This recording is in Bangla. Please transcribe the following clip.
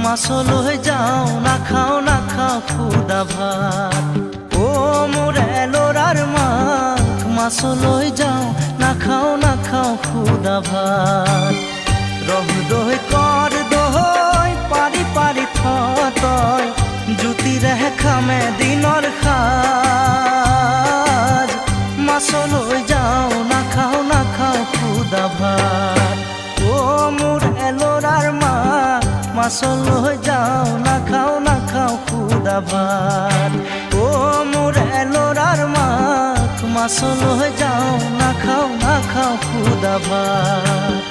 মাছল হয়ে যাও না খাও খুদা ভাত। ও মোরে লোরার মাখ মাছল হয়ে যাও না খাও খুদা ভাত। রহ দোহ কর দোহই পারি পারি থতয় জুতি রেহে খামে দিনর খাজ। মাছল হয়ে যাও না খাও খুদা ভাত। ও মোর এলোরার মা মাছল হয়ে যাও না খাও খুদা ভাত। ও মোর এলোরার মা মাছল হয়ে যাও না খাও খুদা ভাত।